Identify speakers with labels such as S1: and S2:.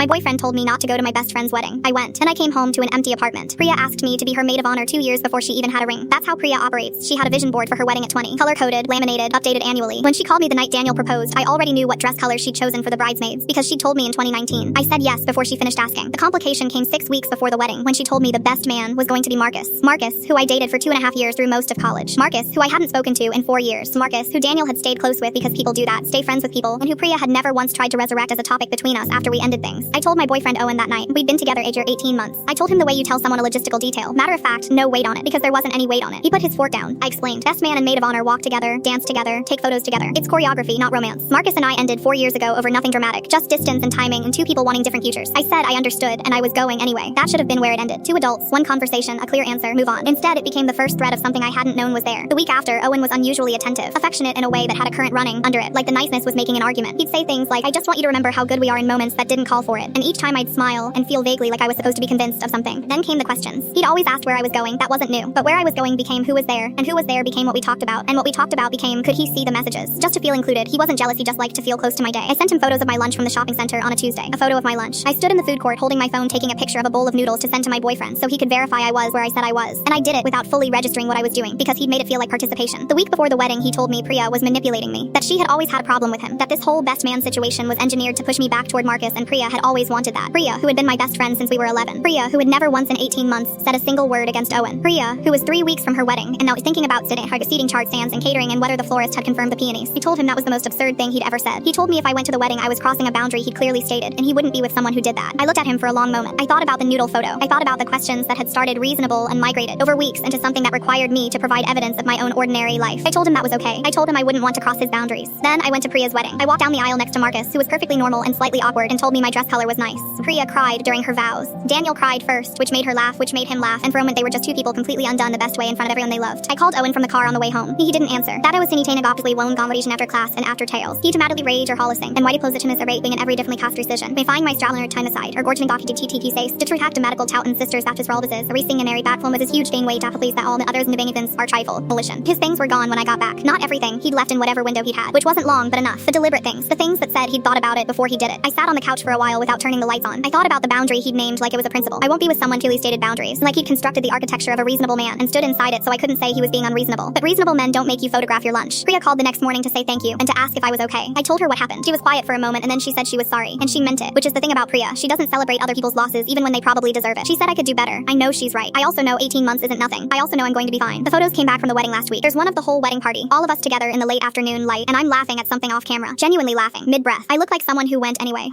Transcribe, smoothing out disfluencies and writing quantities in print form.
S1: My boyfriend told me not to go to my best friend's wedding. I went, and I came home to an empty apartment. Priya asked me to be her maid of honor 2 years before she even had a ring. That's how Priya operates. She had a vision board for her wedding at 20. Color-coded, laminated, updated annually. When she called me the night Daniel proposed, I already knew what dress color she'd chosen for the bridesmaids, because she'd told me in 2019. I said yes before she finished asking. The complication came 6 weeks before the wedding, when she told me the best man was going to be Marcus. Marcus, who I dated for 2.5 years through most of college. Marcus, who I hadn't spoken to in 4 years. Marcus, who Daniel had stayed close with because people do that, stay friends with people, and who Priya had never once tried to resurrect as a topic between us after we ended things. I told my boyfriend Owen that night. We'd been together 18 months. I told him the way you tell someone a logistical detail. Matter of fact, no weight on it, because there wasn't any weight on it. He put his fork down. I explained. Best man and maid of honor walk together, dance together, take photos together. It's choreography, not romance. Marcus and I ended 4 years ago over nothing dramatic, just distance and timing and two people wanting different futures. I said I understood, and I was going anyway. That should have been where it ended. 2 adults, 1 conversation, a clear answer, move on. Instead, it became the first thread of something I hadn't known was there. The week after, Owen was unusually attentive, affectionate in a way that had a current running under it, like the niceness was making an argument. He'd say things like, I just want you to remember how good we are in moments that didn't call for it. And each time I'd smile and feel vaguely like I was supposed to be convinced of something. Then came the questions. He'd always asked where I was going. That wasn't new. But where I was going became who was there, and who was there became what we talked about, and what we talked about became could he see the messages. Just to feel included. He wasn't jealous, he just liked to feel close to my day. I sent him photos of my lunch from the shopping center on a Tuesday. A photo of my lunch. I stood in the food court holding my phone taking a picture of a bowl of noodles to send to my boyfriend so he could verify I was where I said I was. And I did it without fully registering what I was doing because he'd made it feel like participation. The week before the wedding, he told me Priya was manipulating me, that she had always had a problem with him, that this whole best man situation was engineered to push me back toward Marcus, and Priya had always wanted that. Priya, who had been my best friend since we were 11. Priya, who had never once in 18 months said a single word against Owen. Priya, who was 3 weeks from her wedding and now thinking about seating chart stands and catering and whether the florist had confirmed the peonies. I told him that was the most absurd thing he'd ever said. He told me if I went to the wedding I was crossing a boundary he'd clearly stated, and he wouldn't be with someone who did that. I looked at him for a long moment. I thought about the noodle photo. I thought about the questions that had started reasonable and migrated over weeks into something that required me to provide evidence of my own ordinary life. I told him that was okay. I told him I wouldn't want to cross his boundaries. Then I went to Priya's wedding. I walked down the aisle next to Marcus, who was perfectly normal and slightly awkward, and told me my dress color was nice. Priya cried during her vows. Daniel cried first, which made her laugh, which made him laugh, and for a moment they were just 2 people completely undone the best way in front of everyone they loved. I called Owen from the car on the way home. He didn't answer. That I was sinitainagoptically won conversation after class and after tales. He dramatically rage or holising, and white positionis a being in every differently cast decision. May find my straddler time aside, or gorgening goki TTT says, detritact medical tout and sisters Baptist rolbuses, a racing and airy batflum with his huge gain weight to please that all the others in the bangithans are trifle. Volition. His things were gone when I got back. Not everything. He'd left in whatever window he'd had, which wasn't long but enough. The deliberate things. The things that said he'd thought about it before he did it. I sat on the couch for a while without turning the lights on. I thought about the boundary he'd named like it was a principle. I won't be with someone clearly stated boundaries, like he'd constructed the architecture of a reasonable man and stood inside it so I couldn't say he was being unreasonable. But reasonable men don't make you photograph your lunch. Priya called the next morning to say thank you and to ask if I was okay. I told her what happened. She was quiet for a moment and then she said she was sorry, and she meant it, which is the thing about Priya. She doesn't celebrate other people's losses even when they probably deserve it. She said I could do better. I know she's right. I also know 18 months isn't nothing. I also know I'm going to be fine. The photos came back from the wedding last week. There's one of the whole wedding party. All of us together in the late afternoon light, and I'm laughing at something off camera. Genuinely laughing. Mid-breath. I look like someone who went anyway.